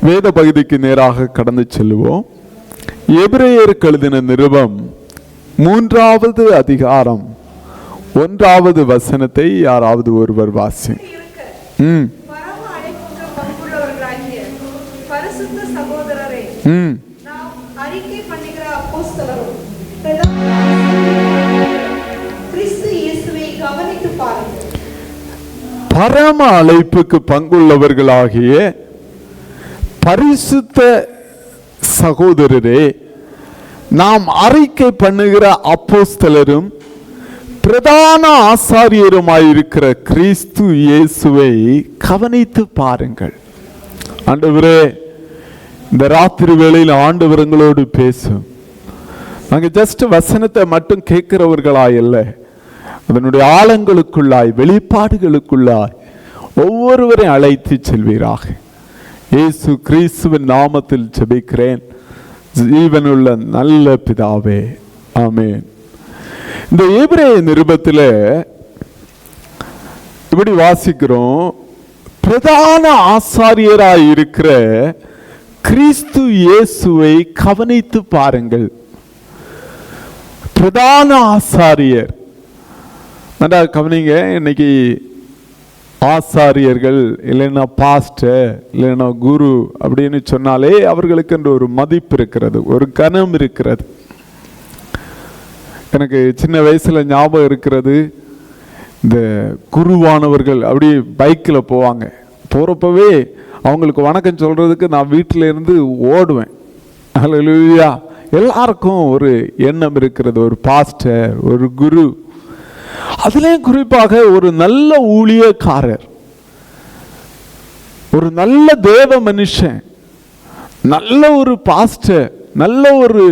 வேத பகுதிக்கு நேராக கடந்து செல்வோம். எபிரேயருக்கு எழுதின நிருபம் 3வது அதிகாரம் 1வது வசனத்தை யாராவது ஒருவர் வாசி. பரம அழைப்புக்கு பங்குள்ளவர்களாகிய பரிசுத்த சகோதரரே, நாம் அறிக்கை பண்ணுகிற அப்போஸ்தலரும் பிரதான ஆசாரியருமாயிருக்கிற கிறிஸ்து இயேசுவை கவனித்து பாருங்கள். ஆண்டவரே, இந்த ராத்திரி வேளையில் ஆண்டவர் எங்களோடு பேசும். நாங்கள் ஜஸ்ட் வசனத்தை மட்டும் கேட்கிறவர்களாய் அல்ல, அதனுடைய ஆழங்களுக்குள்ளாய் வெளிப்பாடுகளுக்குள்ளாய் ஒவ்வொருவரையும் அழைத்து செல்வீராக. இயேசு கிறிஸ்துவின் நாமத்தில் ஜெபிக்கிறேன், ஜீவனுள்ள நல்ல பிதாவே, ஆமென். இந்த எபிரேய நிருபத்தில் இப்படி வாசிக்கிறோம், பிரதான ஆசாரியராய் இருக்கிற கிறிஸ்து இயேசுவை கவனித்து பாருங்கள். பிரதான ஆசாரியர், நல்லா கவனிங்க. இன்னைக்கு ஆசாரியர்கள் இல்லைன்னா பாஸ்டர் இல்லைன்னா குரு அப்படின்னு சொன்னாலே அவர்களுக்கு என்று ஒரு மதிப்பு இருக்கிறது, ஒரு கனம் இருக்கிறது. எனக்கு சின்ன வயசுல ஞாபகம் இருக்கிறது, இந்த குருவானவர்கள் அப்படி பைக்கில் போவாங்க. போகிறப்பவே அவங்களுக்கு வணக்கம் சொல்றதுக்கு நான் வீட்டில இருந்து ஓடுவேன். ஹல்லேலூயா. எல்லாருக்கும் ஒரு எண்ணம் இருக்கிறது, ஒரு பாஸ்டர், ஒரு குரு. அதுலேயும் குறிப்பாக ஒரு நல்ல ஊழியக்காரர், ஒரு நல்ல தேவ மனுஷன், நல்ல ஒரு பாஸ்டர், நல்ல ஒரு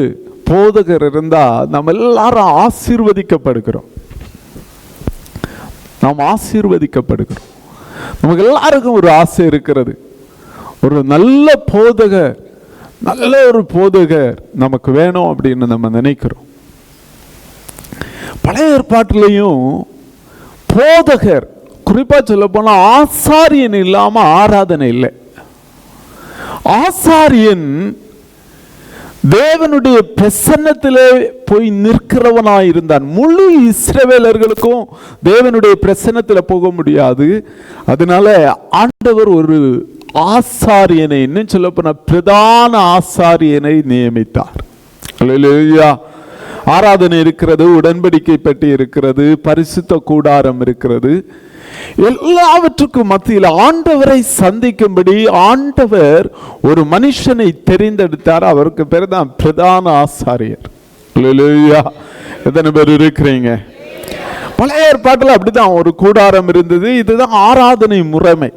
போதகர் இருந்தா நம்ம எல்லாரும் ஆசீர்வதிக்கப்படுகிறோம். நாம் ஆசீர்வதிக்கப்படுகிறோம். நமக்கு எல்லாருக்கும் ஒரு ஆசை இருக்கிறது, ஒரு நல்ல போதகர், நல்ல ஒரு போதகர் நமக்கு வேணும் அப்படின்னு நம்ம நினைக்கிறோம். பழைய ஏற்பாட்டிலையும் போதகர், குறிப்பா சொல்ல போனா ஆசாரியன் இல்லாம ஆராதனை இல்லை. ஆசாரியன் தேவனுடைய பிரசன்னத்திலே போய் நிற்கிறவனாயிருந்தான். முழு இஸ்ரவேலர்களுக்கும் தேவனுடைய பிரசன்னத்தில் போக முடியாது. அதனால ஆண்டவர் ஒரு ஆசாரியனை, இன்னும் சொல்ல போனா பிரதான ஆசாரியனை நியமித்தார். அல்லேலூயா. ஆராதனை இருக்கிறது, உடன்படிக்கை பெட்டி இருக்கிறது, பரிசுத்த கூடாரம் இருக்கிறது. எல்லாவற்றுக்கும் மத்தியில் ஆண்டவரை சந்திக்கும்படி ஆண்டவர் ஒரு மனுஷனை தெரிந்தெடுத்தார். அவருக்கு பேர் தான் பிரதான ஆசாரியர். அல்லேலூயா. எத்தனை பேர் இருக்கிறீங்க? பழைய ஏற்பாட்டில் அப்படிதான் ஒரு கூடாரம் இருந்தது. இதுதான் ஆராதனை முறைமை.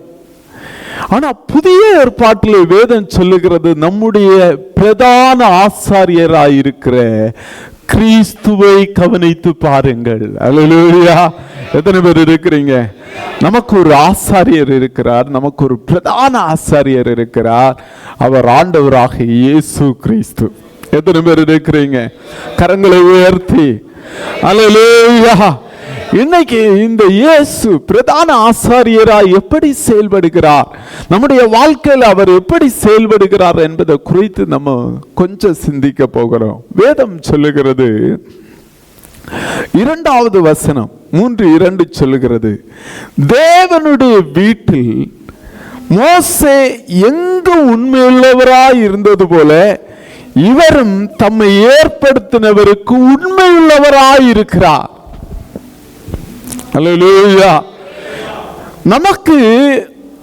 ஆனா புதிய ஏற்பாட்டில் வேதம் சொல்லுகிறது, நம்முடைய பிரதான ஆசாரியராயிருக்கிற கிறிஸ்துவை கவனித்து பாருங்கள். அல்லேலூயா. எத்தனை பேர் இருக்கிறீங்க? நமக்கு ஒரு ஆசாரியர் இருக்கிறார், நமக்கு ஒரு பிரதான ஆசாரியர் இருக்கிறார். அவர் ஆண்டவராக இயேசு கிறிஸ்து. எத்தனை பேர் இருக்கிறீங்க? கரங்களை உயர்த்தி அல்லேலூயா. இன்னைக்கு இந்த இயேசு பிரதான ஆசாரியராய் எப்படி செயல்படுகிறார், நம்முடைய வாழ்க்கையில் அவர் எப்படி செயல்படுகிறார் என்பதை குறித்து நம்ம கொஞ்சம் சிந்திக்க போகிறோம். வேதம் சொல்லுகிறது, 2வது வசனம் 3:2 சொல்லுகிறது, தேவனுடைய வீட்டில் மோசே எங்கு உண்மையுள்ளவராய் இருந்தது போல இவரும் தம்மை ஏற்படுத்தினவருக்கு உண்மையுள்ளவராய் இருக்கிறார். அல்லேலூயா. நமக்கு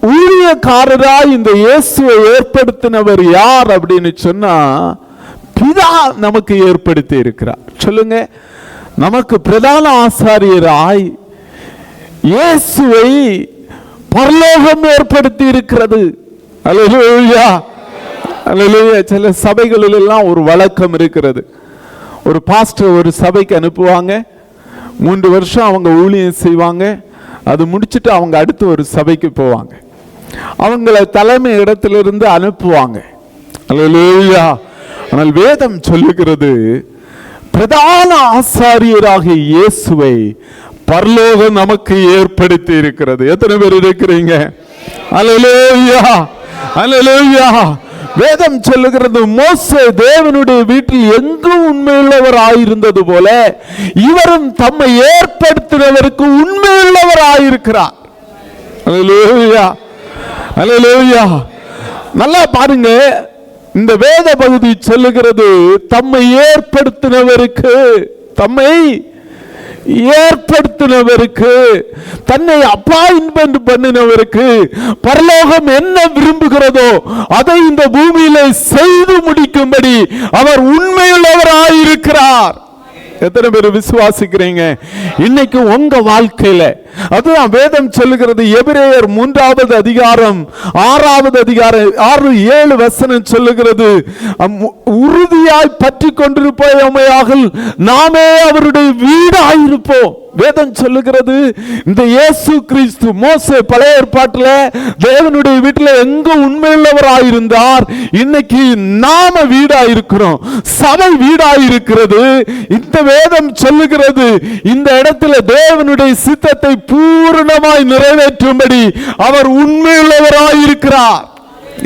ஊழியக்காரராய் இந்த இயேசுவை ஏற்படுத்தினவர் யார் அப்படின்னு சொன்னா, பிதா நமக்கு ஏற்படுத்தி இருக்கிறார். சொல்லுங்க, நமக்கு பிரதான ஆசாரியராய் இயேசுவை பரலோகம் ஏற்படுத்தி இருக்கிறது. அல்லேலூயா. அல்லேலூயா. சில சபைகளில் எல்லாம் ஒரு வழக்கம் இருக்கிறது, ஒரு பாஸ்டர் ஒரு சபைக்கு அனுப்புவாங்க, 3 வருஷம் அவங்க ஊழியம் செய்வாங்க, அது முடிச்சுட்டு அவங்க அடுத்து ஒரு சபைக்கு போவாங்க, அவங்கள தலைமை இடத்திலிருந்து அனுப்புவாங்க. அல்லேலூயா. ஆனால் வேதம் சொல்லுகிறது, பிரதான ஆசாரியராக இயேசுவை பரலோகம் நமக்கு ஏற்படுத்தி இருக்கிறது. எத்தனை பேர் இருக்கிறீங்க? அல்லேலூயா. அல்லேலூயா. வேதம் சொல்லுகிறது, மோசே தேவனுடைய வீட்டில் எங்கும் உண்மையுள்ளவர் ஆயிருந்தது போல இவரும் தம்மை ஏற்படுத்தினவருக்கு உண்மையுள்ளவர் ஆயிருக்கிறார். அல்லேலூயா, அல்லேலூயா. நல்லா பாருங்க, இந்த வேத பகுதி சொல்லுகிறது, தம்மை ஏற்படுத்தினவருக்கு, தம்மை ஏற்படுத்தினவருக்கு, தன்னை அப்பாயின்மெண்ட் பண்ணினவருக்கு பரலோகம் என்ன விரும்புகிறதோ அதை இந்த பூமியில செய்து முடிக்கும்படி அவர் உண்மையுள்ளவராயிருக்கிறார். எத்தனை பேர் விசுவாசிக்கிறீங்க? இன்னைக்கு உங்க வாழ்க்கையில அதுதான் வேதம் சொல்லுகிறது. எபிரேயர் 3வது அதிகாரம் 6வது அதிகாரம் 6-7 வசனம் சொல்லுகிறது, உறுதியாய் பற்றி கொண்டிருப்போமையாக நாமே அவருடைய வீடாயிருப்போம். வேதம் சொல்லுகிறது, இந்த இயேசு கிறிஸ்து மோசே பழைய ஏற்பாட்டில் தேவனுடைய வீட்டில் எங்க உண்மையுள்ளவராயிருந்தார், இன்னைக்கு நாம வீடாயிருக்கிறோம், சபை வீடாயிருக்கிறது. இந்த வேதம் சொல்லுகிறது, இந்த இடத்துல தேவனுடைய சித்தத்தை பூரணமாய் நிறைவேற்றும்படி அவர் உண்மையுள்ளவராயிருக்கிறார்.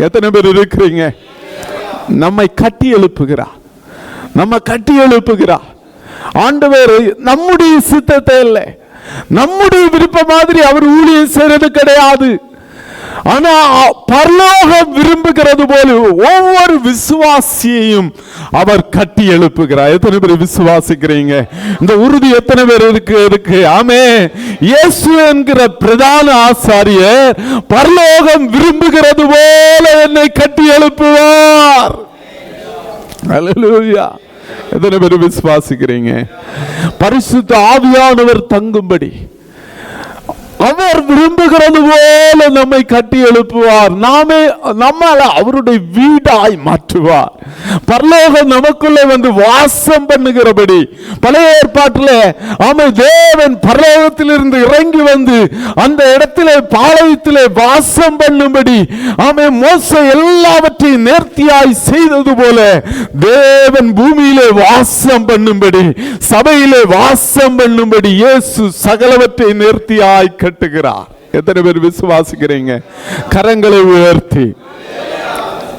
எத்தனை பேர் இருக்கிறீங்க? நம்மை கட்டி எழுப்புகிறார், நம்ம கட்டி எழுப்புகிறார். ஆண்டவர் நம்முடைய சித்தத்தை இல்லை, நம்முடைய விருப்பம் மாதிரி அவர் ஊழியம் செய்யறது கிடையாது. ஆனா பரலோகம் விரும்புகிறது போல ஒவ்வொரு விசுவாசியையும் அவர் கட்டி எழுப்புகிறார். எத்தனை பேர் விசுவாசிக்கிறீங்க? இந்த உறுதி எத்தனை பேர் இருக்கு? ஆமென். இயேசு என்கிற பிரதான ஆசாரியர் பரலோகம் விரும்புகிறது போல என்னை கட்டி எழுப்புவார். அல்லேலூயா. எத்தனை பேர் விசுவாசிக்கிறீங்க? பரிசுத்த ஆவியானவர் தங்கும்படி அவர் விரும்புகிறது போல நம்மை கட்டி எழுப்புவார். நம்மால அவருடைய வீடாய் மாற்றுவார். பரலோகம் நமக்குள்ளே வந்து வாசம் பண்ணுகிறபடி. பழைய ஏற்பாட்டில் தேவன் பரலோகத்திலிருந்து இறங்கி வந்து அந்த இடத்திலே பாளையத்திலே வாசம் பண்ணும்படி மோசே எல்லாவற்றையும் நேர்த்தியாய் செய்தது போல தேவன் பூமியிலே வாசம் பண்ணும்படி, சபையிலே வாசம் பண்ணும்படி இயேசு சகலவற்றை நேர்த்தியாய் கட்டுகிறார். எத்தனை பேர் விசுவாசிக்கிறீங்க? கரங்களை உயர்த்தி.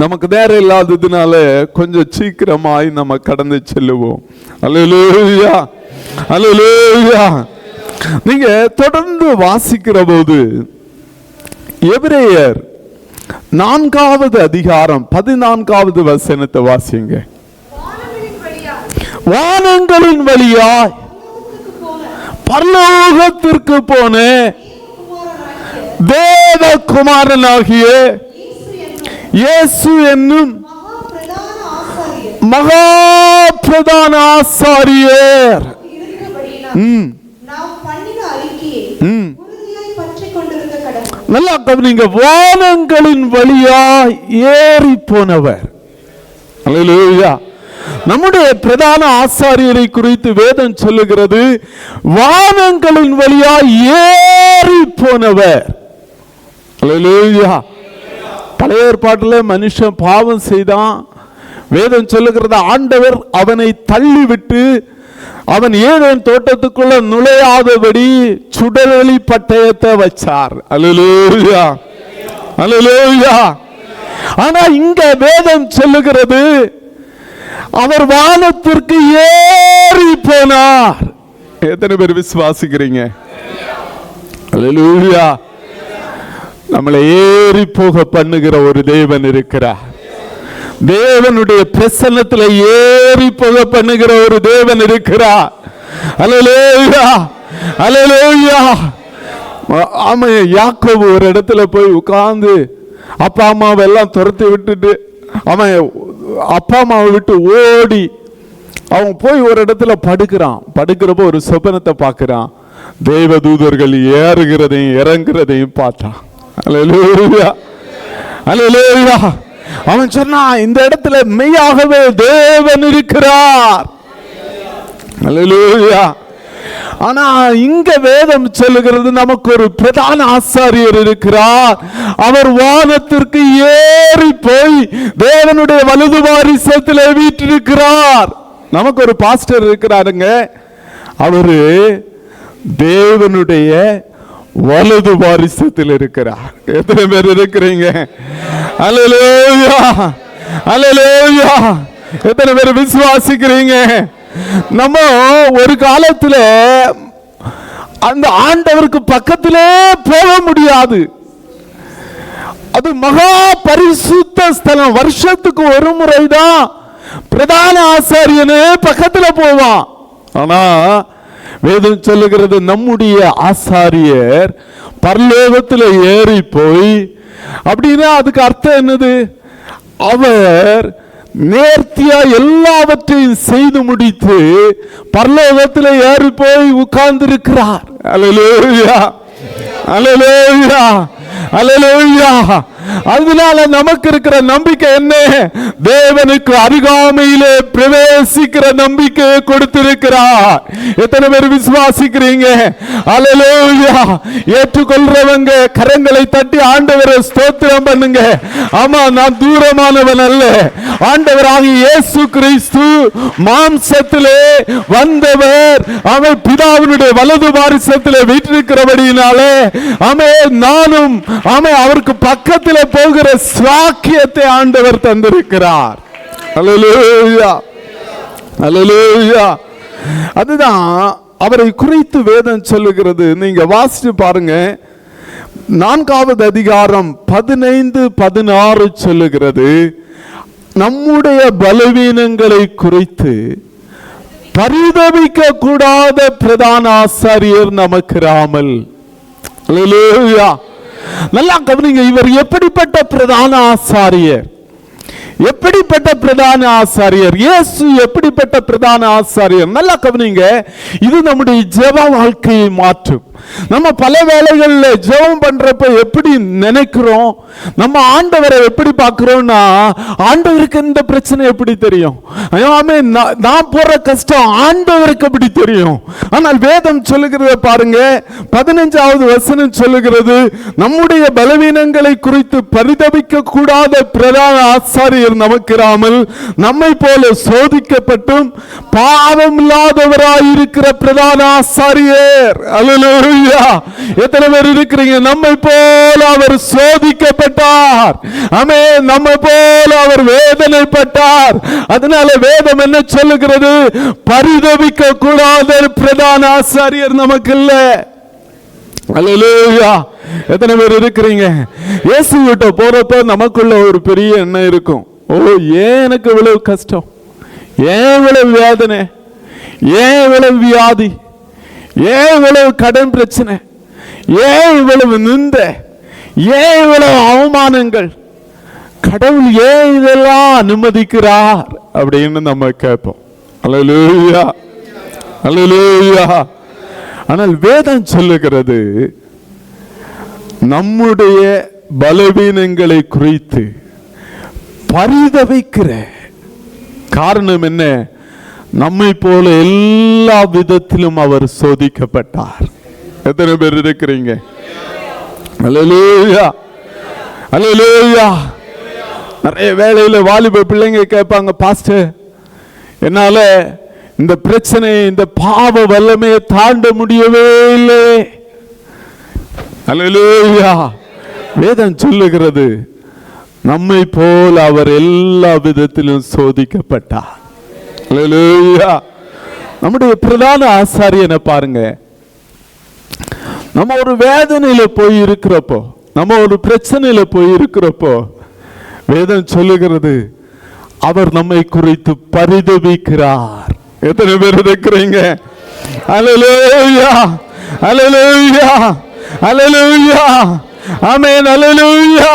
நமக்கு நேரம் இல்லாததுனால கொஞ்சம் சீக்கிரமாய் நம்ம கடந்து செல்லுவோம். அல்லேலூயா, அல்லேலூயா. நீங்க தொடர்ந்து வாசிக்கிற போது எபிரேயர் 4வது அதிகாரம் 14வது வசனத்தை வாசிங்க. வானங்களின் வழியாய் பரலோகத்திற்கு போன தேவகுமாரனாகிய இயேசு என்னும் மகா பிரதான ஆசாரியர் நல்லா கவனிங்க. வானங்களின் வழியாய் ஏறி போனவர். அல்லேலூயா. நம்முடைய பிரதான ஆசாரியரை குறித்து வேதம் சொல்லுகிறது, வானங்களின் வழியாய் ஏறி போனவர். அல்லேலூயா. பழைய ஏற்பாட்டில் மனுஷன் பாவம் செய்தான். வேதம் சொல்லுகிறது, ஆண்டவர் அவனை தள்ளிவிட்டு அவன் ஏதேன் தோட்டத்துக்குள்ள நுழையாதபடி சுடரொளி பட்டயத்தை வச்சார். அல்லேலூயா, அல்லேலூயா. ஆனா இங்க வேதம் சொல்லுகிறது, அவர் வானத்திற்கு ஏறி போனார். எத்தனை பேர் விசுவாசிக்கிறீங்க? அல்லேலூயா. நம்மளை ஏறி போக பண்ணுகிற ஒரு தேவன் இருக்கிறார். தேவனுடைய பிரசன்னத்தில் ஏறி போக பண்ணுகிற ஒரு தேவன் இருக்கிறார். அல்லேலூயா, அல்லேலூயா. ஆமா, யாக்கோபு ஒரு இடத்துல போய் உட்கார்ந்து அப்பா அம்மாவை எல்லாம் துரத்தி விட்டுட்டு அவன் அப்பா அம்மாவை விட்டு ஓடி அவன் போய் ஒரு இடத்துல படுக்கிறான். படுக்கிறப்போ ஒரு சொப்பனத்தை பார்க்கிறான். தேவ தூதர்கள் ஏறுகிறதையும் இறங்குறதையும் பார்த்தான். அல்லேலூயா, அல்லேலூயா. அவன் சொன்னான், இந்த இடத்துல மெய்யாகவே தேவன் இருக்கிறார். அல்லேலூயா. ஆனா இங்க வேதம் சொல்லுகிறது, நமக்கு ஒரு பிரதான ஆசாரியர் இருக்கிறார். அவர் வானத்திற்கு ஏறி போய் தேவனுடைய வலது வாரிசத்திலே வீற்றிருக்கிறார். நமக்கு ஒரு பாஸ்டர் இருக்கிறாருங்க. அவரு தேவனுடைய வலது பாரிசத்தில் இருக்கிறார். எத்தனை பேர் இருக்கிறீங்க? அல்லேலூயா, அல்லேலூயா. எத்தனை பேர் விசுவாசிக்கிறீங்க? நம்ம ஒரு காலத்துல அந்த ஆண்டவருக்கு பக்கத்திலே போக முடியாது. அது மகா பரிசுத்த ஸ்தலம். வருஷத்துக்கு ஒரு முறைதான் பிரதான ஆசாரியனே பக்கத்துல போவான். ஆனா வேதம் சொல்லுகிறது, நம்முடைய ஆசாரியர் பரலோகத்தில் ஏறி போய், அப்படின்னா அதுக்கு அர்த்தம் என்னது? அவர் நேர்த்தியா எல்லாவற்றையும் செய்து முடித்து பரலோகத்தில் ஏறி போய் உட்கார்ந்து இருக்கிறார். அல்லேலூயா, அல்லேலூயா, அல்லேலூயா. அதனால நமக்கு இருக்கிற நம்பிக்கை என்ன? தேவனுக்கு அருகாமையிலே பிரவேசிக்கிற நம்பிக்கையை கொடுத்திருக்கிறார். எத்தனை பேர் விசுவாசிக்கிறீங்க? அல்லேலூயா. ஏற்றுக்கொள்றவங்க கரங்களை தட்டி ஆண்டவரை ஸ்தோத்திரம் பண்ணுங்க. ஆமா, நான் தூரமானவன் அல்ல. ஆண்டவராகிய இயேசு கிறிஸ்து மாம்சத்திலே வந்தவர். அவர் பிதாவினுடைய வலது பாரிசத்திலே வீற்றிருக்கிறபடியினாலே நானும் அவருக்கு பக்கத்தில் போகிற ஸ்வாக்கியத்தை ஆண்டவர் தந்திருக்கிறார். அல்லேலூயா, அல்லேலூயா. அதுதான் அவரை குறித்து வேதம் சொல்லுகிறது. நீங்க வாசிச்சு பாருங்க. 4வது அதிகாரம் 15-16 சொல்லுகிறது, நம்முடைய பலவீனங்களை குறித்து பரிதபிக்க கூடாத பிரதான ஆசாரியர் நமக்கு இராமல். அல்லேலூயா. நல்லா கவனிங்க. இவர் எப்படிப்பட்ட பிரதான ஆசாரியர்? எப்படிப்பட்ட பிரதான ஆசாரியர்? இயேசு எப்படிப்பட்ட பிரதான ஆசாரியர்? நல்லா கவனிங்க. இது நம்முடைய ஜெப வாழ்க்கையை மாற்றும். நம்ம பல வேளைகளில் ஜெபம் பண்றப்ப எப்படி நினைக்கிறோம்? நம்ம ஆண்டவரை எப்படி பார்க்கிறோம்னா, ஆண்டவருக்கு இந்த பிரச்சனை எப்படி தெரியும்? நான் போற கஷ்டம் ஆண்டவருக்கு எப்படி தெரியும்? ஆனால் வேதம் சொல்லுகிறத பாருங்க. 15வது வசனம் சொல்லுகிறது, நம்முடைய பலவீனங்களை குறித்து பரிதபிக்க கூடாத பிரதான ஆசாரியர் நமக்கு இராமல், நம்மை போல சோதிக்கப்பட்டும் பாவம் இல்லாதவராயிருக்கிற பிரதான ஆசாரியர். அல்லேலூயா. எத்தனை பேர் இருக்கிறீங்க? நம்மை போல அவர் சோதிக்கப்பட்டார். ஆமென். நம்மை போல அவர் வேதனைப்பட்டார். அதனால வேதம் என்ன சொல்லுகிறது? பரிதபிக்க கூடாத பிரதான ஆசாரியர் நமக்கு இல்ல. அல்லேலூயா. எத்தனை பேர் இருக்கிறீங்க? இயேசு கிட்ட போறப்ப நமக்குள்ள ஒரு பெரிய எண்ணம் இருக்கும். ஓ, ஏன் எனக்கு இவ்வளவு கஷ்டம்? ஏன் இவ்வளவு வேதனை? ஏன் இவ்வளவு வியாதி? ஏன் இவ்வளவு கடன் பிரச்சனை? ஏன் இவ்வளவு நிந்த? ஏன் இவ்வளவு அவமானங்கள்? கடவுள் ஏன் இதெல்லாம் அனுமதிக்கிறார் அப்படின்னு நம்ம கேட்போம். அல்லேலூயா, அல்லேலூயா. ஆனால் வேதம் சொல்லுகிறது, நம்முடைய பலவீனங்களை குறித்து பரிதபிக்கிற காரணம் என்ன? நம்மை போல எல்லா விதத்திலும் அவர் சோதிக்கப்பட்டார். எத்தனை பேர் இருக்கிறீங்க? அல்லேலூயா, அல்லேலூயா. நிறைய வேளையில வாலிப பிள்ளைங்க கேட்பாங்க, பாஸ்டர் என்னால இந்த பிரச்சனை, இந்த பாவ வல்லமையை தாண்ட முடியவே இல்லை. அல்லேலூயா. வேதம் சொல்லுகிறது, நம்மை போல அவர் எல்லா விதத்திலும் சோதிக்கப்பட்டார். அல்லேலூயா. நம்முடைய பிரதான ஆசாரியனை பாருங்க. நம்ம ஒரு வேதனையில போய் இருக்கிறப்போ, நம்ம ஒரு பிரச்சனையில போய் இருக்கிறப்போ, வேதம் சொல்லுகிறது, அவர் நம்மை குறித்து பரிதபிக்கிறார். எத்தனை பேர் இருக்கிறீங்க? அல்லேலூயா, அல்லேலூயா, அல்லேலூயா. ஆமென், அல்லேலூயா.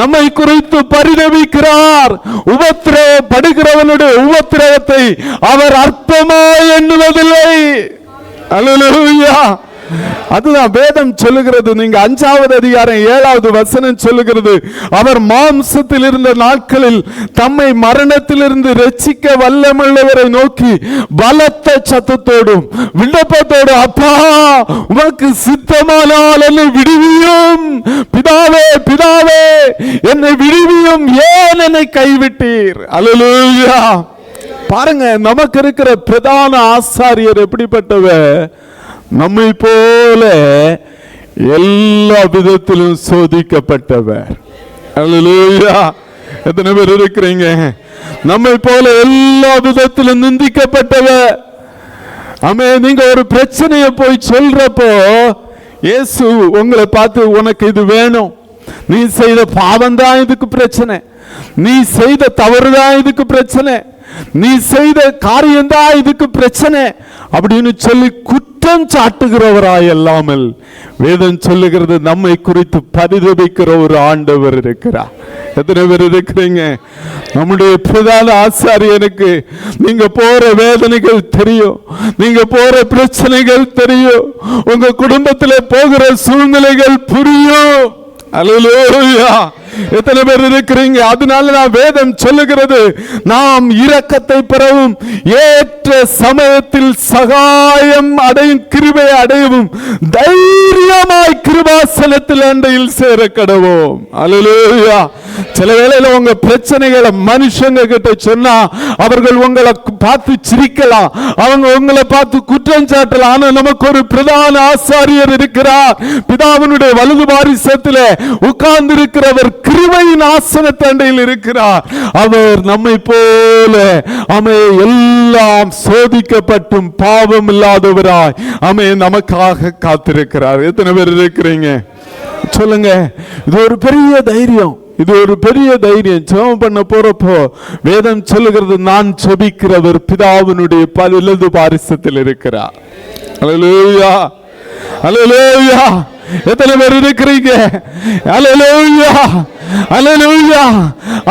நம்மை குறித்து பரிதபிக்கிறார். உபத்திரவப்படுகிறவனுடைய உபத்திரவத்தை அவர் அற்பமாய் எண்ணுவதில்லை. அல்லேலூயா. அதுதான் வேதம் சொல்லுகிறது. நீங்க 5வது அதிகாரம் 7வது வசனம் சொல்லுகிறது, அவர் மாம்சத்தில் இருந்த நாட்களில் தம்மை மரணத்திலிருந்து ரட்சிக்க வல்லமுள்ளவரை நோக்கி பலத்த சத்தத்தோடும் விண்ணப்பத்தோடு, அப்பா உமக்கு சித்தமானால் என்னை விடுவியும், பிதாவே பிதாவே என்னை விடுவியும், ஏன் என்னை கைவிட்டீர்? அல்லேலூயா. பாருங்க, நமக்கு இருக்கிற பிரதான ஆசாரியர் எப்படிப்பட்டவர்? நம்மை போல எல்லா விதத்திலும் சோதிக்கப்பட்டவர். அல்லேலூயா. எத்தனை பேர் இருக்கிறீங்க? நம்மை போல எல்லா விதத்திலும் நிந்திக்கப்பட்டவர். ஆமே. நீங்க ஒரு பிரச்சனையை போய் சொல்றப்போ இயேசு உங்களை பார்த்து, உனக்கு இது வேணும், நீ செய்த பாவம் தான் இதுக்கு பிரச்சனை, நீ செய்த தவறு தான் இதுக்கு பிரச்சனை, நீ செய்த காரியம் தான் இதுக்கு பிரச்சனை அப்படின்னு சொல்லி குற்றம் சாட்டுகிறவராய் அல்லாமல் வேதம் சொல்லுகிறது நம்மை குறித்து பரிதபிக்கிற ஒரு ஆண்டவர் இருக்கிறார். எத்தனை பேர் இருக்கிறீங்க? நம்முடைய பிரதான ஆசாரியனுக்கு நீங்க போற வேதனைகள் தெரியும், நீங்க போற பிரச்சனைகள் தெரியும், உங்க குடும்பத்தில் போகிற சூழ்நிலைகள் புரியும். அல்லேலூயா. எத்தனை பேர் இருக்கிறீங்க? அதனால நான் வேதம் சொல்லுகிறது, நாம் இரக்கத்தை பெறவும் ஏற்ற சமயத்தில் சகாயம் அடையும் கிருபை அடையவும் தைரியமாய் கிருபாசனத்தில் அண்டையில் சேர கடவோம். அல்லேலூயா. சில வேளையில உங்க பிரச்சனைகளை மனுஷங்க கிட்ட சொன்னா அவர்கள் உங்களை பார்த்து சிரிக்கலாம், அவங்க உங்களை பார்த்து குற்றம் சாட்டலாம். ஆனா நமக்கு ஒரு பிரதான ஆசாரியர் இருக்கிறார். பிதாவினுடைய வலது பாரிசத்தில் உட்கார்ந்து இருக்கிறவர் கிருபையின் ஆசனத்தண்டையில் இருக்கிறார். அவர் நம்மை போல எல்லாம் சோதிக்கப்பட்டும் பாவம் இல்லாதவராய் நமக்காக காத்திருக்கிறார். எத்தனை பேர் இருக்கிறீங்க? சொல்லுங்க. இது ஒரு பெரிய தைரியம், இது ஒரு பெரிய தைரியம். ஜெபம் பண்ண போறப்போ வேதம் சொல்லுகிறது, நான் ஜெபிக்கிறவர் பிதாவினுடைய வலது பாரிசத்தில் இருக்கிறார். அல்லேலூயா. அல்லேலூயா. எத்தனை பேர் இருக்கிறீங்க? அல்லேலூயா. அல்லேலூயா.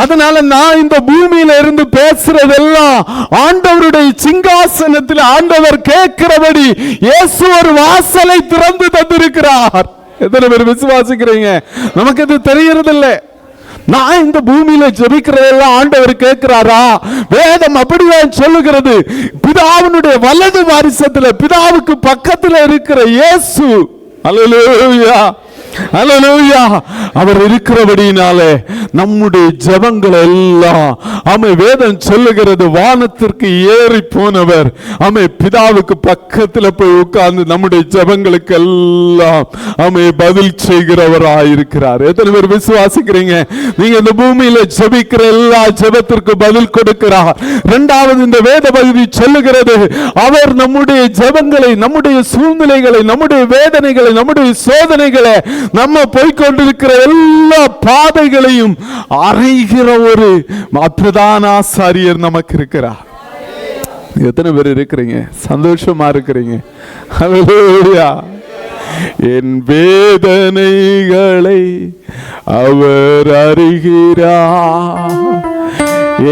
அதனால நான் இந்த பூமியில இருந்து பேசுறதெல்லாம் ஆண்டவருடைய சிங்காசனத்தில் ஆண்டவர் கேட்கிறபடி இயேசு ஒரு வாசலை திறந்து தந்திருக்கிறார். எத்தனை பேர் விசுவாசிக்கிறீங்க? நமக்கு இது தெரியறதில்லை. நான் இந்த பூமியில ஜெபிக்கிறதெல்லாம் ஆண்டவர் கேட்கிறாரா? வேதம் அப்படிதான் சொல்லுகிறது. பிதாவினுடைய வலது வாரிசத்துல பிதாவுக்கு பக்கத்துல இருக்கிற இயேசு, அல்லேலூயா, அல்லேலூயா, அவர் இருக்கிறபடினாலே நம்முடைய ஜெபங்கள் எல்லாம் வேதம் சொல்லுகிறது வானத்திற்கு ஏறி போனவர் பிதாவுக்கு பக்கத்தில் போய் உட்கார்ந்து நம்முடைய ஜெபங்களுக்கு எல்லாம் பதில் செய்கிறவராயிருக்கிறார். எத்தனை பேர் விசுவாசிக்கிறீங்க? நீங்க இந்த பூமியில ஜெபிக்கிற எல்லா ஜெபத்திற்கு பதில் கொடுக்கிறார். இரண்டாவது இந்த வேத பகுதி சொல்லுகிறது, அவர் நம்முடைய ஜெபங்களை, நம்முடைய சூழ்நிலைகளை, நம்முடைய வேதனைகளை, நம்முடைய சோதனைகளை, நம்ம போய்கொண்டிருக்கிற எல்லா பாதைகளையும் அறைகிற ஒரு பிரதான ஆசாரியர் நமக்கு இருக்கிறார். எத்தனை பேர் இருக்கிறீங்க? சந்தோஷமா இருக்கிறீங்க? அல்லேலூயா. என் வேதனைகளை அவர் அறிகிறார்,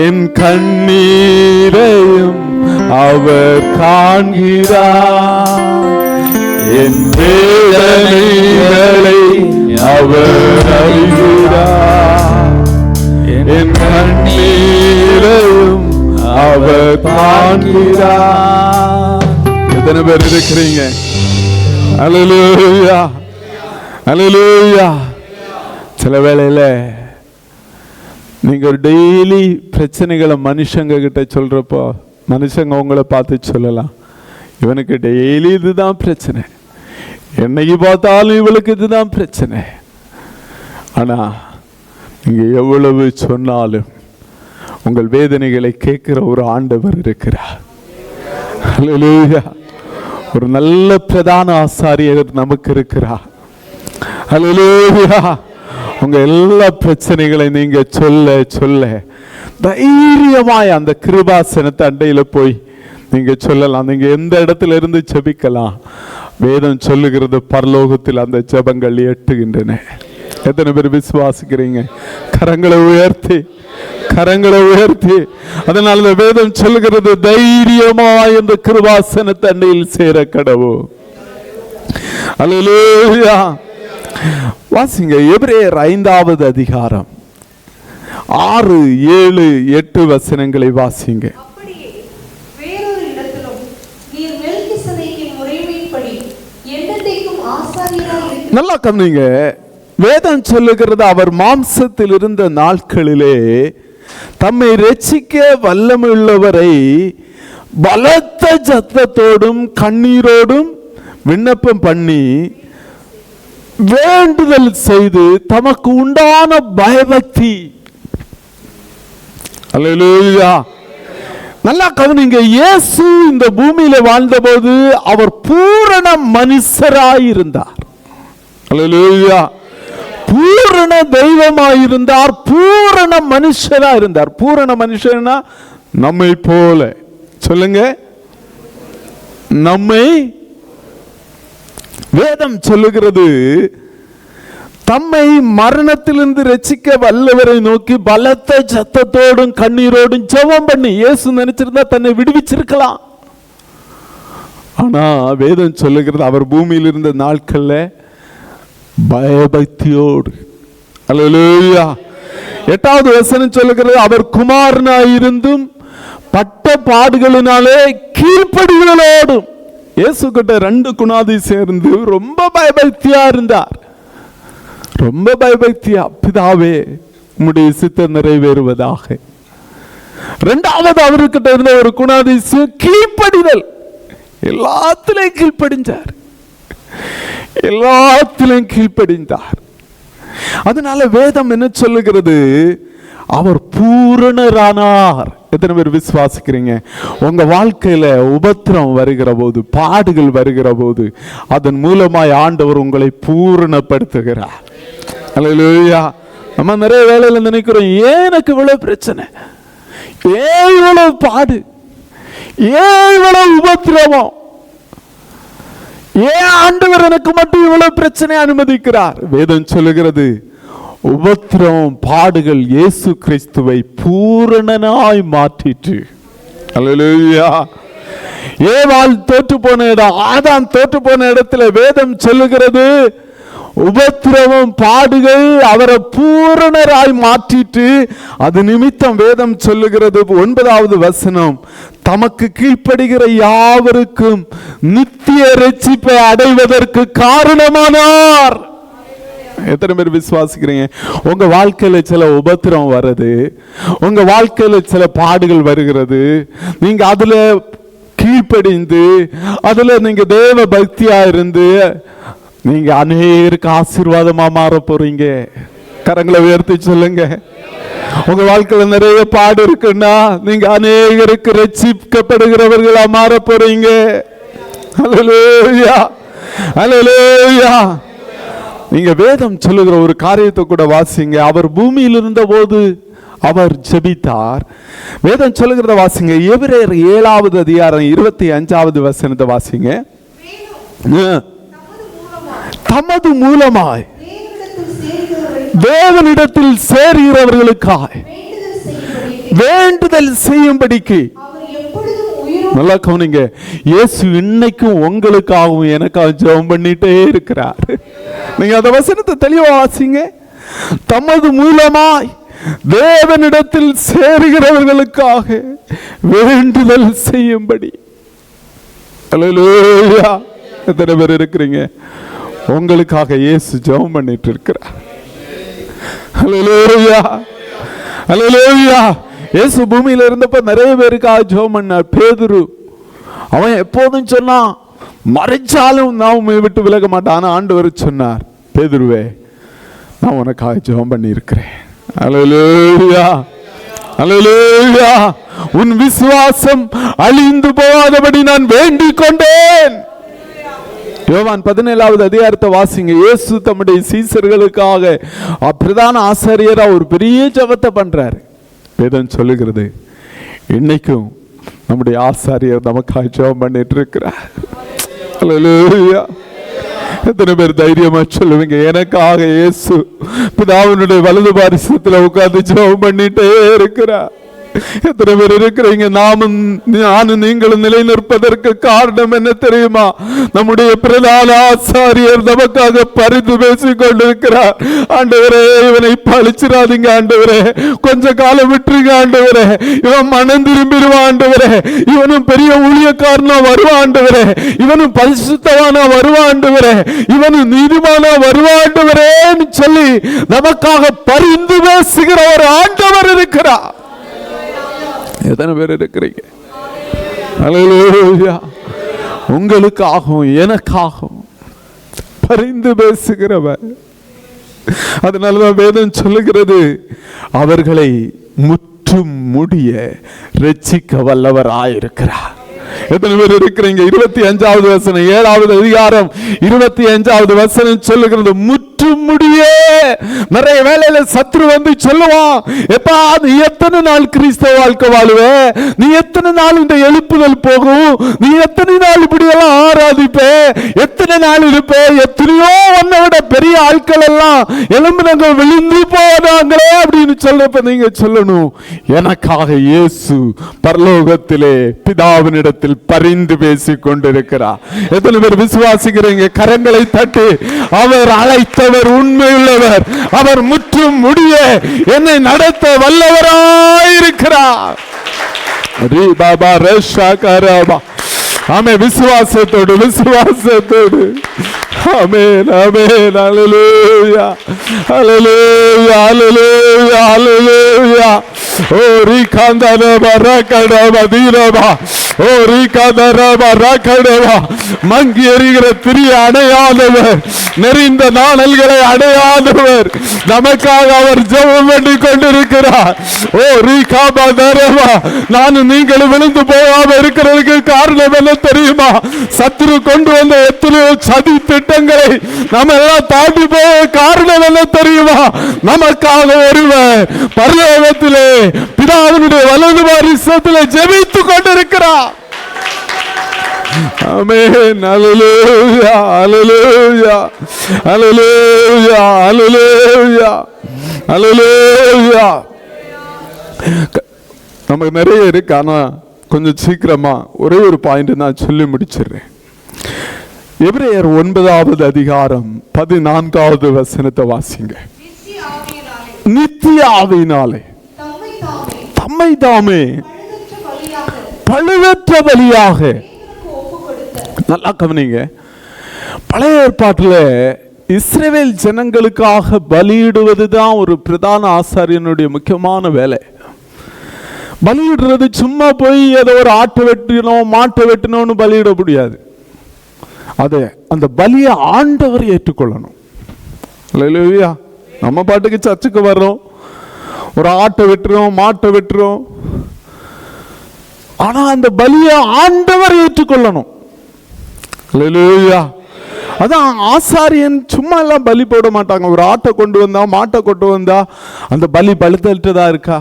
என் கண்ணீரையும் அவர் காண்கிறார், என் வேதனைகளை அவர் அறிகிறார், என் கண்ணீரையும் அவர் காண்கிறார். எத்தனை பேர் இருக்கிறீங்க? அல்லேலூயா, அல்லேலூயா. சில வேளையில நீங்க டெய்லி பிரச்சனைகளை மனுஷங்க கிட்ட சொல்றப்போ மனுஷங்க உங்களை பார்த்து சொல்லலாம், இவனுக்கு டெய்லி இதுதான் பிரச்சனை, என்னைக்கு பார்த்தாலும் இவளுக்கு இதுதான் பிரச்சனை. ஆனா நீங்க எவ்வளவு சொன்னாலும் உங்கள் வேதனைகளை கேட்கிற ஒரு ஆண்டவர் இருக்கிறார். அல்லேலூயா. ஒரு நல்ல பிரதான ஆசாரியர் நமக்கு இருக்கிறார். அல்லேலூயா. உங்க எல்லா பிரச்சனைகளை நீங்க சொல்ல சொல்ல தைரியமாய் அந்த கிருபாசனத்தை அண்டையில போய் நீங்க சொல்லலாம். நீங்க எந்த இடத்துல இருந்து ஜெபிக்கலாம். வேதம் சொல்லுகிறது பரலோகத்தில் அந்த ஜெபங்கள் எட்டுகின்றன. எத்தனை பேர் விசுவாசிக்கிறீங்க? கரங்களை உயர்த்தி, கரங்களை உயர்த்தி. அதனால வேதம் சொல்லுகிறது தைரியமாய் அந்த கிருபாசனத்தை அண்டையில் சேர கடவோம். அல்லேலூயா. வாசிங்க எபிரேயர் 5வது அதிகாரம் 6, 7, 8 வசனங்களை வாசிங்க. நல்லா கவனிங்க. வேதம் சொல்லுகிறது அவர் மாம்சத்தில் இருந்த நாட்களிலே தம்மை ரட்சிக்க வல்லமையுள்ளவரை பலத்த சத்தத்தோடும் கண்ணீரோடும் விண்ணப்பம் பண்ணி வேண்டுதல் செய்து தமக்கு உண்டான பயபக்தி. அல்லேலூயா. நல்லா கவனிங்க. இயேசு இந்த பூமியில வாழ்ந்தபோது அவர் பூரண மனுஷராயிருந்தார். அல்லேலூயா. பூரண தெய்வமாயிருந்தார், பூரண மனுஷரா இருந்தார். பூரண மனுஷனா நம்மை போல. சொல்லுங்க, நம்மை. வேதம் சொல்லுகிறது, தம்மை மரணத்திலிருந்து ரட்சிக்க வல்லவரை நோக்கி பலத்த சத்தத்தோடும் கண்ணீரோடும் ஜெபம் பண்ணி. இயேசு நினைச்சிருந்தா தன்னை விடுவிச்சிருக்கலாம். ஆனா வேதம் சொல்லுகிறது அவர் பூமியில் இருந்த நாட்கள்ல பயபக்தியோடு. அல்லேலூயா. 8வது வசனம் சொல்லுகிறது, அவர் குமாரனாயிருந்தும் பட்ட பாடுகளினாலே கீழ்ப்படிகளோடும். இயேசு கிட்ட 2 குணாதி சேர்ந்து ரொம்ப பயபக்தியா இருந்தார். ரொம்ப பயபக்தியா, பிதாவே உம்முடைய சித்தம் நிறைவேறுவதாக. 2வது அவர்கிட்ட இருந்த ஒரு குணாதிசயம் கீழ்ப்படிதல். எல்லாத்திலையும் கீழ்ப்படிஞ்சார், எல்லாத்திலையும் கீழ்ப்படிந்தார். அதனால வேதம் என்ன சொல்லுகிறது, அவர் பூரணரானார். எத்தனை பேர் விசுவாசிக்கிறீங்க? உங்க வாழ்க்கையில உபத்திரம் வருகிற போது, பாடுகள் வருகிற போது, அதன் மூலமாய் ஆண்டவர் உங்களை பூரணப்படுத்துகிறார். அல்லேலூயா. நம்ம நிறைய வேளையில நினைக்கிறோம், ஏன் எனக்கு இவ்வளவு பிரச்சனை, ஏன் இவ்வளவு பாடு, ஏன் இவ்வளவு உபத்திரவம், ஏன் ஆண்டவர் எனக்கு மட்டும் இவ்வளவு பிரச்சனை அனுமதிக்கிறார்? வேதம் சொல்லுகிறது, உபத்திரவம் பாடுகள் இயேசு கிறிஸ்துவை பூரணனாய் மாற்றிற்று. அல்லேலூயா. ஏவாள் தோற்று போன இடம், ஆதாம் தோற்று போன இடத்துல வேதம் சொல்லுகிறது, உபத்திரவம் பாடுகள் அவரை பூரணராய் மாற்றிட்டு. அது நிமித்தம் வேதம் சொல்லுகிறது 9வது வசனம், தமக்கு கீழ்ப்படுகிற யாவருக்கும் நித்திய ரட்சிப்பை அடைவதற்கு காரணமானார். எத்தனை பேர் விசுவாசிக்கிறீங்க? உங்க வாழ்க்கையில சில உபத்திரம் வருது, உங்க வாழ்க்கையில சில பாடுகள் வருகிறது, நீங்க அதுல கீழ்ப்படிந்து அதுல நீங்க தேவ பக்தியா இருந்து நீங்க அநேகருக்கு ஆசீர்வாதமா மாற போறீங்க. கரங்களை உயர்த்தி சொல்லுங்க. உங்க வாழ்க்கையில நிறைய பாடு இருக்குன்னா நீங்க அநேகருக்கு ரட்சிக்கப்படுகிறவர்களா மாற போறீங்க. அல்லேலூயா, அல்லேலூயா. நீங்க வேதம் சொல்லுகிற ஒரு காரியத்தை கூட வாசிங்க. அவர் பூமியில் இருந்த போது அவர் ஜெபித்தார். வேதம் சொல்லுகிறத வாசிங்க. எபிரேயர் 7வது அதிகாரம் 25வது வசனத்தை வாசிங்க. தமது மூலமாய் தேவனிடத்தில் சேர்கிறவர்களுக்காய் வேண்டுதல் செய்யும்படிக்கு. நல்லா கவனிங்க. இயேசு இன்னைக்கும் உங்களுக்காகவும் எனக்காகவும் ஜெபம் பண்ணிட்டே இருக்கிறார். நீங்க அந்த வசனத்தை தெளிவா வாசிங்க. தமது மூலமாய் தேவனிடத்தில் சேர்கிறவர்களுக்காக வேண்டுதல் செய்யும்படி. அல்லேலூயா. எத்தனை பேர் இருக்கிறீங்க? உங்களுக்காக இயேசு ஜெபம் பண்ணிட்டு இருக்கிறார். அல்லேலூயா, அல்லேலூயா. இயேசு பூமியில இருந்தப்ப நிறைய பேருக்காக ஜெபம் பண்ணார். பேதுரு அவன் எப்போதும் சொன்னான், மறைச்சாலும் நான் உண்மை விட்டு விலக மாட்டான். ஆண்டவர் சொன்னார், பேதுருவே நான் உனக்காக ஜெபம் பண்ணி இருக்கிறேன். அல்லேலூயா, அல்லேலூயா. உன் விசுவாசம் அழிந்து போகாதபடி நான் வேண்டிக் கொண்டேன். யோவான் 17வது அதிகாரத்தை வாசிங்க. இயேசு தம்முடைய சீசர்களுக்காக பிரதான ஆசாரியரா ஒரு பெரிய ஜெபத்தை பண்றாரு. வேதம் சொல்லுகிறது, இன்னைக்கும் நம்முடைய ஆசாரியர் நமக்காக ஜெபம் பண்ணிட்டு இருக்கிறார். அல்லேலூயா. எத்தனை பேர் தைரியமா சொல்லுவீங்க, எனக்காக இயேசு பிதாவினுடைய வலது பாரிசத்துல உட்கார்ந்து ஜெபம் பண்ணிட்டே இருக்கிறார்? எத்தனை பேர் இருக்கிறீங்க? நானும் நீங்களும் நிலை நிற்பதற்கு காரணம் என்ன தெரியுமா? நம்முடைய பிரதான ஆசாரியர் நமக்காக பரிந்து பேசிக் கொண்டிருக்கிறார். ஆண்டவரே, இவனை பழிச்சிடாதீங்க ஆண்டவரே, கொஞ்ச காலம் விட்டுருங்க ஆண்டவரே, இவன் மனம் திரும்பிடுவான் ஆண்டவரே, இவனும் பெரிய ஊழியக்காரனா வருவான் ஆண்டவரே, இவனும் பரிசுத்தவானா வருவான் ஆண்டவரே, இவனும் நீதிமானா வருவான் ஆண்டவரேன்னு சொல்லி நமக்காக பரிந்து பேசுகிற ஒரு ஆண்டவர் இருக்கிறார். எத்தனை பேர் இருக்கிறீங்க? அல்லேலூயா. உங்களுக்காகவும் எனக்காகவும் பரிந்து பேசுகிறவர். அதனாலதான் வேதம் சொல்லுகிறது, அவர்களை முற்றும் முடிய ரட்சிக்க வல்லவர் ஆயிருக்கிறார். எத்தனை பேர் இருக்கிறீங்க? 25வது வசனம், 7வது அதிகாரம் 25வது வசனம் சொல்லுகிறது, முற்றும் முடிய. நிறைய வேளையில சத்ரு வந்து சொல்லுவான், எப்பா நீ எத்தனை நாள் கிறிஸ்தவ வாழ்க்கை வாழுவ, நீ எத்தனை நாள் இந்த எழுப்புதல் போகும், நீ எத்தனை நாள் இப்படி எல்லாம் ஆராதிப்ப, எத்தனை நாள் இருப்ப, எத்தனையோ உன்னை விட பெரிய ஆட்கள் எல்லாம் எலும்புனங்க விழுந்து போனாங்களே அப்படின்னு சொல்றப்ப நீங்க சொல்லணும், எனக்காக இயேசு பரலோகத்திலே பிதாவினிடத்தில் பரிந்து பேசிக் கொண்டிருக்கிறார். எத்தனை பேர் விசுவாசிக்கிறீங்க? கரங்களை தட்டி, அவர் அழைத்தவர் உண்மையுள்ளவர், அவர் முற்றும் முடிய என்னை நடத்த வல்லவராயிருக்கிறார். ஆமே, விசுவாசத்தோடு விசுவாசத்தோடு. ஆமென் ஆமென். ஹல்லேலூயா ஹல்லேலூயா ஹல்லேலூயா ஹல்லேலூயா. ஓ ரிகாந்தரபா ரகடபா தீரபா, ஓ ரிகாந்தரபா ரகடபா. மங்கி எரிகிற திரிய அடையாதவர், நெறிந்த நாணல்களை அடையாதவர், நமக்காக அவர் ஜெபம் பண்ணி கொண்டிருக்கிறார். ஓ ரிகாபா தரபா. நானும் நீங்களும் விழுந்து போகாம இருக்கிறதுக்கு காரணம் என்ன தெரியுமா? சத்துரு கொண்டு வந்த எத்தனையோ சதி திட்டங்களை நம்ம எல்லாம் தாண்டி போக காரணம் என்ன தெரியுமா? நமக்காக ஒருவர் பரலோகத்திலே பிதாவினுடைய வலது பாரிசத்திலே ஜெபித்துக் கொண்டிருக்கிறார். ஆமென். ஹல்லேலூயா ஹல்லேலூயா ஹல்லேலூயா ஹல்லேலூயா ஹல்லேலூயா. நமக்கு நிறைய இருக்கு, ஆனா கொஞ்சம் சீக்கிரமா ஒரே ஒரு பாயிண்ட் நான் சொல்லி முடிச்சிடுறேன். எபிரேயர் 9வது அதிகாரம் 14வது வசனத்தை வாசிங்க. நித்திய ஆவியினாலே தம்மை தாமே பழுதற்ற பலியாக. நல்லா கவனிங்க, பழைய ஏற்பாட்டில் இஸ்ரவேல் ஜனங்களுக்காக பலியிடுவதுதான் ஒரு பிரதான ஆசாரியனுடைய முக்கியமான வேலை. பலியிடுறது சும்மா போய் ஏதோ ஒரு ஆட்டை வெட்டணும் மாட்டை வெட்டணும்னு பலியிட முடியாது. அது அந்த பலியை ஆண்டவர் ஏற்றுக்கொள்ளணும். அல்லேலூயா. நம்ம பாட்டுக்கு சர்ச்சுக்கு வர்றோம், ஒரு ஆட்டை வெட்டுறோம் மாட்டை வெட்டுறோம், ஆனா அந்த பலியை ஆண்டவர் ஏற்றுக்கொள்ளணும். அல்லேலூயா. அதான் ஆசாரியன் சும்மா எல்லாம் பலி போட மாட்டாங்க. ஒரு ஆட்டை கொண்டு வந்தா மாட்டை கொண்டு வந்தா அந்த பலி பழுத்தா இருக்கா,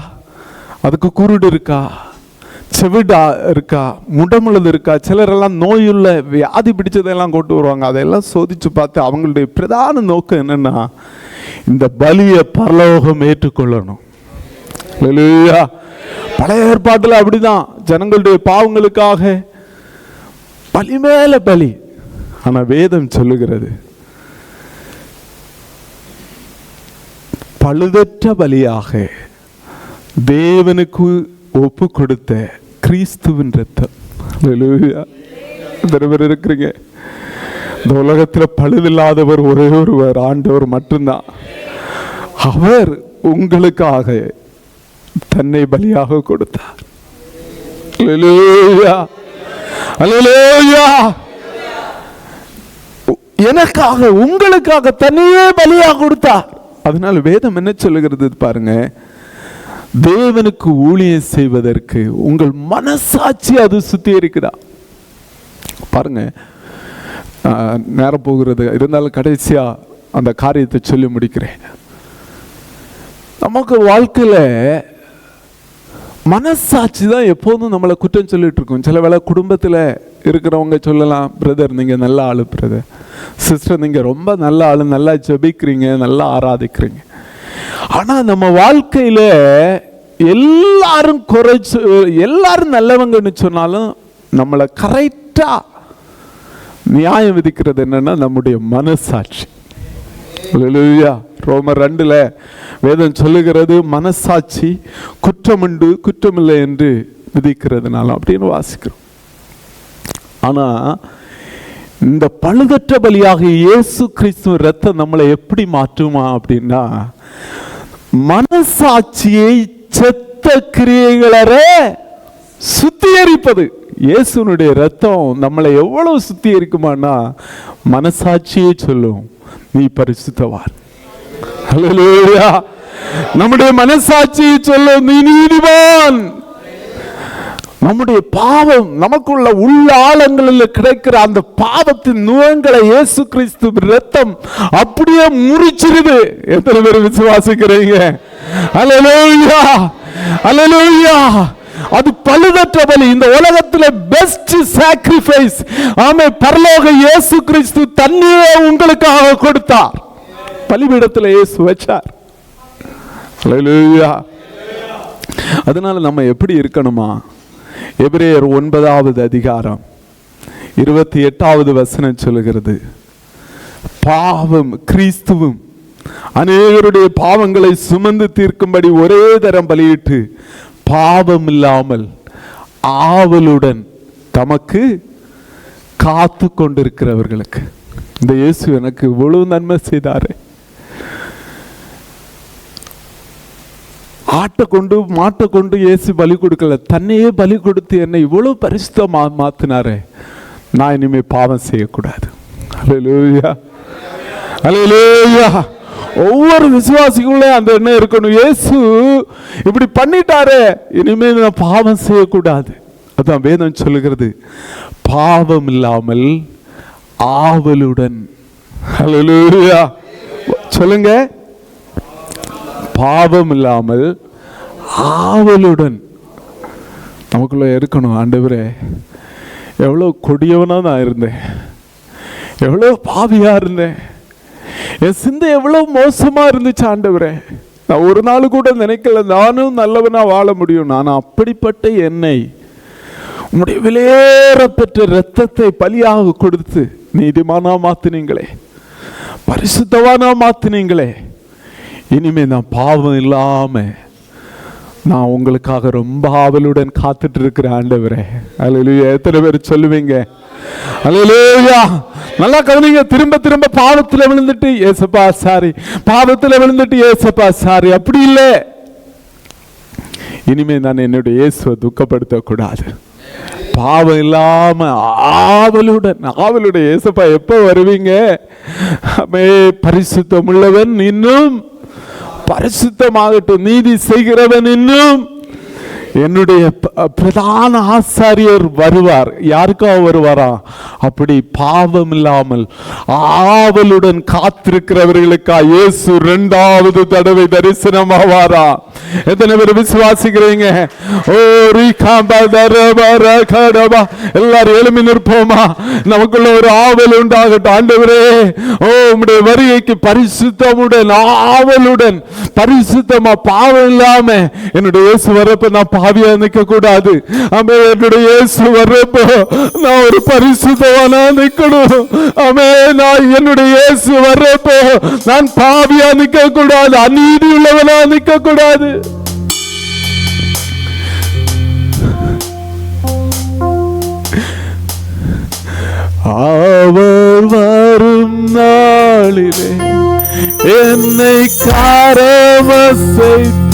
அதுக்கு குருடு இருக்கா, செவிடா இருக்கா, முடமுள்ளது இருக்கா, சிலரெல்லாம் நோயுள்ள வியாதி பிடிச்சதெல்லாம் கொண்டு வருவாங்க. அதெல்லாம் சோதிச்சு பார்த்து அவங்களுடைய பிரதான நோக்கம் என்னன்னா, இந்த பலியை பரலோகம் ஏற்றுக்கொள்ளணும். அல்லேலூயா. பழைய ஏற்பாட்டில் அப்படிதான், ஜனங்களுடைய பாவங்களுக்காக பலி மேல பலி. ஆனா வேதம் சொல்லுகிறது, பழுதற்ற பலியாக தேவனுக்கு ஒப்பு கொடுத்த கிறிஸ்துவின் ரத்தம். அல்லேலூயா. இருக்கிறீங்க, இந்த உலகத்தில் பழுதில்லாதவர் ஒரே ஒருவர், ஆண்டவர் மட்டும்தான். அவர் உங்களுக்காக தன்னை பலியாக கொடுத்தார். அல்லேலூயா அல்லேலூயா. எனக்காக உங்களுக்காக தன்னையே பலியாக கொடுத்தார். அதனால வேதம் என்ன சொல்லுகிறது பாருங்க, தேவனுக்கு ஊழியம் செய்வதற்கு உங்கள் மனசாட்சி அது சுத்திகரிக்குதா பாருங்க. நேரம் போகிறது, இருந்தாலும் கடைசியா அந்த காரியத்தை சொல்லி முடிக்கிறேன். நமக்கு வாழ்க்கையில மனசாட்சி தான் எப்போதும் நம்மளை குற்றம் சொல்லிட்டு இருக்கோம். சில வேளை குடும்பத்தில் இருக்கிறவங்க சொல்லலாம், பிரதர் நீங்கள் நல்ல ஆளு, பிரதர் சிஸ்டர் நீங்கள் ரொம்ப நல்ல ஆளு, நல்லா ஜெபிக்கிறீங்க, நல்லா ஆராதிக்கிறீங்க. ஆனால் நம்ம வாழ்க்கையில் எல்லாரும் குறைச்சு எல்லாரும் நல்லவங்கன்னு சொன்னாலும் நம்மளை கரெக்டாக நியாயம் விதிக்கிறது என்னன்னா நம்முடைய மனசாட்சி. அல்லேலூயா. ரோமர் 2 வேதம் சொல்லுகிறது, மனசாட்சி குற்றமுண்டு குற்றமில்லை என்று விதிக்கிறதுனால அப்படின்னு வாசிக்கிறோம். ஆனா இந்த பழுதற்ற பலியாக இயேசு கிறிஸ்துவின் ரத்தம் நம்மளை எப்படி மாற்றுமா அப்படின்னா, மனசாட்சியை செத்த கிரியைகளே சுத்திகரிப்பது. இயேசுனுடைய ரத்தம் நம்மளை எவ்வளவு சுத்திகரிக்குமானா மனசாட்சியே சொல்லும் நீ பரிசுத்தவான். ஹல்லேலூயா. நம்முடைய மனசாட்சியை சொல்லும் நீ நீதிமான். நம்முடைய பாவம், நமக்குள்ள உள்ள ஆழங்களில் கிடைக்கிற அந்த பாவத்தின் நுகங்களை இயேசு கிறிஸ்து ரத்தம் அப்படியே முறிச்சிருது. எத்தனை பேர் விசுவாசிக்கிறீங்க? அல்லேலூயா, அல்லேலூயா. அது பழுதற்ற பலி, இந்த உலகத்தில் பெஸ்ட் சாக்ரிஃபைஸ். ஆமே, பரலோக இயேசு கிறிஸ்து தன்னையே உங்களுக்காக கொடுத்தார். பலிபீடத்தில் இயேசு வச்சார். அல்லேலூயா. அதனால நம்ம எப்படி இருக்கணுமா? எபிரேயர் 9வது அதிகாரம் 28வது வசனம் சொல்லுகிறது, பாவம் கிறிஸ்துவும் அநேகருடைய பாவங்களை சுமந்து தீர்க்கும்படி ஒரே தரம் பலியிட்டு பாவம் இல்லாமல் ஆவலுடன் தமக்கு காத்து கொண்டிருக்கிறவர்களுக்கு. இந்த இயேசு எனக்கு இவ்வளவு நன்மை செய்தாரு. ஆட்டை கொண்டு மாட்டை கொண்டு இயேசு பலி கொடுக்கல, தன்னையே பலி கொடுத்து என்னை இவ்வளவு பரிசுத்தமா மாத்தினாரு. நான் இனிமே பாவம் செய்யக்கூடாது. அல்லேலூயா, அல்லேலூயா. ஒவ்வொரு விசுவாசிக்குள்ளே அந்த எண்ணம் இருக்கணும். இயேசு இப்படி பண்ணிட்டாரு, இனிமே நான் பாவம் செய்யக்கூடாது. அதான் வேதம் சொல்லுகிறது, பாவம் இல்லாமல் ஆவலுடன். அல்லேலூயா. சொல்லுங்க, பாவம் இல்லாமல் ஆவலுடன் நமக்குள்ள இருக்கணும். ஆண்டவரே, எவ்வளோ கொடியவனா நான் இருந்தேன், எவ்வளோ பாவியா இருந்தேன், என் சிந்தை எவ்வளோ மோசமா இருந்துச்சு ஆண்டவரே. நான் ஒரு நாள் கூட நினைக்கல நானும் நல்லவனா வாழ முடியும். நான் அப்படிப்பட்ட என்னை உம்முடைய விலையேற பெற்ற இரத்தத்தை பலியாக கொடுத்து நீதிமானா மாத்தினீங்களே, பரிசுத்தவானா மாத்தினீங்களே. இனிமே நான் பாவம் இல்லாம நான் உங்களுக்காக ரொம்ப ஆவலுடன் காத்துட்டு இருக்கிற ஆண்டவரே. அல்லேலூயா. எத்தனை பேர் சொல்லுவீங்க? அல்லேலூயா. நல்லா கவனிங்க. திரும்ப திரும்ப பாவத்தில் விழுந்துட்டு ஏசப்பா சாரி, பாவத்தில் விழுந்துட்டு ஏசப்பா சாரி, அப்படி இல்லை. இனிமே நான் என்னுடைய இயேசுவை துக்கப்படுத்த கூடாது. பாவம் இல்லாம ஆவலுடன், ஆவலுடைய ஏசப்பா எப்ப வருவீங்க? பரிசுத்தம் உள்ளவன் இன்னும் பரிசுத்தமாகட்டும், நீதி செய்கிறவன் இன்னும். என்னுடைய பிரதான ஆசாரியர் வருவார். யாருக்காக வருவாரா? அப்படி பாவம் இல்லாமல் ஆவலுடன் காத்திருக்கிறவர்களுக்கா இயேசு 2வது தடவை தரிசனமாவாரா? எத்தனை பேர் விசுவாசிக்கிறீங்க? எல்லாரும் எழுப்பி நிற்போமா? நமக்குள்ள ஒரு ஆவல் உண்டாகட்டும். ஆண்டவரே, உம்முடைய வருகைக்கு பரிசுத்தமுடன் ஆவலுடன் பரிசுத்தமா பாவம் இல்லாம என்னுடைய இயேசு வரப்ப நான் பாவியா நிற்க கூடாது. ஆமே, என்னுடைய இயேசு வரப்போ நான் ஒரு பரிசுத்தவானா நிற்கணும். ஆமே, நான் என்னுடைய இயேசு வரப்போ நான் பாவியா நிற்க கூடாது, அநீதி உள்ளவனா நிற்க கூடாது. அவர் வரும் நாளிலே என்னை காரமசைத்து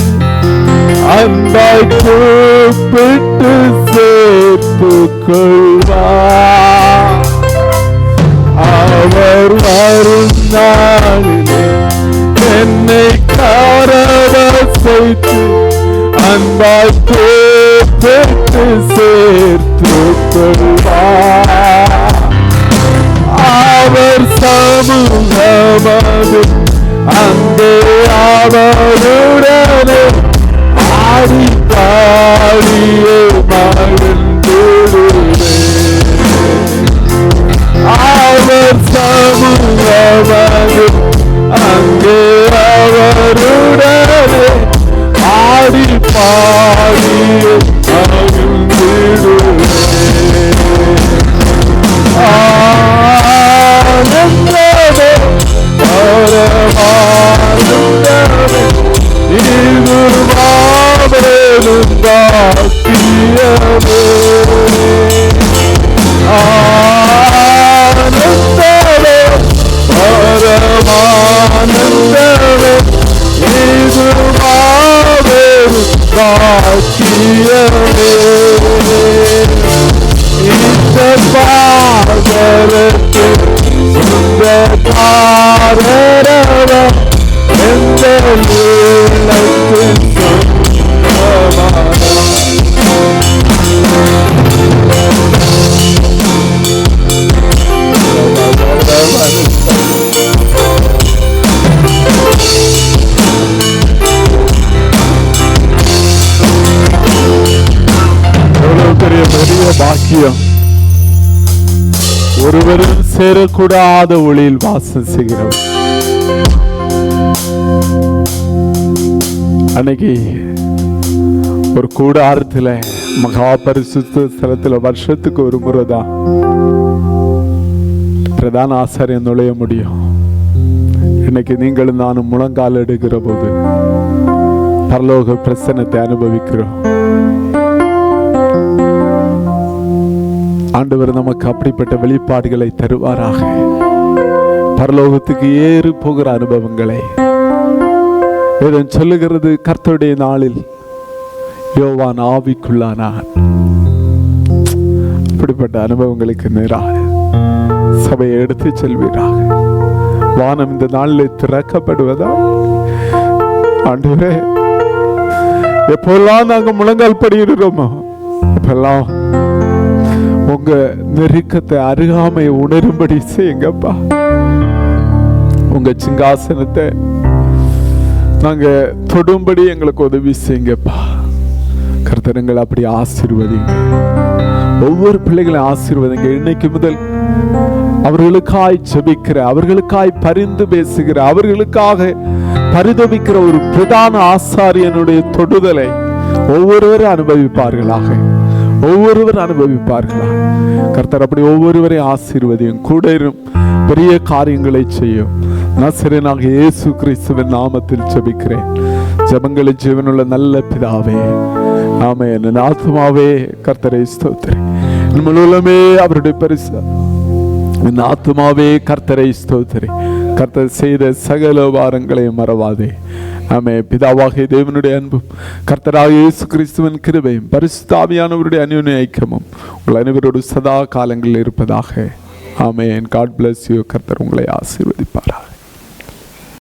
அன்பாய் கூப்பிட்டு சேர்த்து கொள்வார். அவர் வரும் நாளிலே என்னை காரமசைத்து அன்பாய் கூப்பிட்டு சேர்த்து கொள்வார். அவர் சமூகமது அங்கே அவருடனே ஆடி பாடியே மகிழ்ந்திடுவே. அவர் சமூகமது அங்கே அவருடனே ஆடி பாடியே மகிழ்ந்திடுவே. ஆனந்தமே பரமானந்தமே இது மாபெரும் பாக்கியமே. ஆனந்தமே பரமானந்தமே இது மாபெரும் பாக்கியமே. பாதரத்தில் சொந்தக்காரரவர் எந்த உள்ளத்தின் சொந்தமானார். பெரிய பாக்கியம். ஒருவரும் சேரக்கூடாத ஒளியில் வாசம் செய்கிறோம். அன்னைக்கு ஒரு கூடாரத்துல மகா பரிசுத்த ஸ்தலத்துல வருஷத்துக்கு ஒரு முறைதான் பிரதான ஆசாரியன் நுழைய முடியும். இன்னைக்கு நீங்களும் நானும் முழங்கால் எடுக்கிற போது பரலோக பிரசன்னத்தை அனுபவிக்கிறோம். ஆண்டவர் நமக்கு அப்படிப்பட்ட வெளிப்பாடுகளை தருவாராக. பரலோகத்துக்கு ஏறி போகிற அனுபவங்களை சொல்லுகிறது. கர்த்தருடைய நாளில் யோவான் ஆவிக்குள்ளானார். அப்படிப்பட்ட அனுபவங்களுக்கு நேராக சபையை எடுத்து செல்வீராக. வானம் இந்த நாளில் திறக்கப்படுவதா? ஆண்டவரே, எப்பெல்லாம் நாங்க முழங்கால் படிக்கிறோமோ அப்பெல்லாம் உங்க நெருக்கத்தை அருகாமை உணரும்படி செய்யுங்கப்பா. உங்க சிங்காசனத்தை நாங்க தொடும்படி எங்களுக்கு உதவி செய்யுங்கப்பா. கர்த்தருங்கள் அப்படி ஆசீர்வதிங்க. ஒவ்வொரு பிள்ளைகளையும் ஆசீர்வதிங்க. இன்னைக்கு முதல் அவர்களுக்காய் ஜெபிக்கிற, அவர்களுக்காய் பரிந்து பேசுகிற, அவர்களுக்காக பரிதபிக்கிற ஒரு பிரதான ஆசாரியனுடைய தொடுதலை ஒவ்வொருவரும் அனுபவிப்பார்களாக. ஒவ்வொருவரும் அனுபவிப்பார்களாக. கர்த்தர் அப்படி ஒவ்வொருவரையும் ஆசீர்வதியும். கூட பெரிய காரியங்களை செய்யும். நசரேயனாகிய இயேசு கிறிஸ்துவின் நாமத்தில் ஜெபிக்கிறேன். ஜெபங்களின் ஜீவனுள்ள நல்ல பிதாவே, ஆமென். என் ஆத்துமாவே கர்த்தரை ஸ்தோத்திரி. என் முழுவதுமே அவருடைய பரிசு. என் ஆத்துமாவே கர்த்தரை ஸ்தோத்திரி. கர்த்தர் செய்த சகல வாரங்களை மறவாதே. ஆமென். பிதாவாகிய தேவனுடைய அன்பும் கர்த்தராகிய இயேசு கிறிஸ்துவின் கிருபையும் பரிசுத்த ஆவியானவருடைய அந்யோன்ய ஐக்கியமும் உங்கள் அனைவரோடு சதா காலங்களில் இருப்பதாக. ஆமென். God bless you. கர்த்தர் உங்களை ஆசீர்வதிப்பாராக.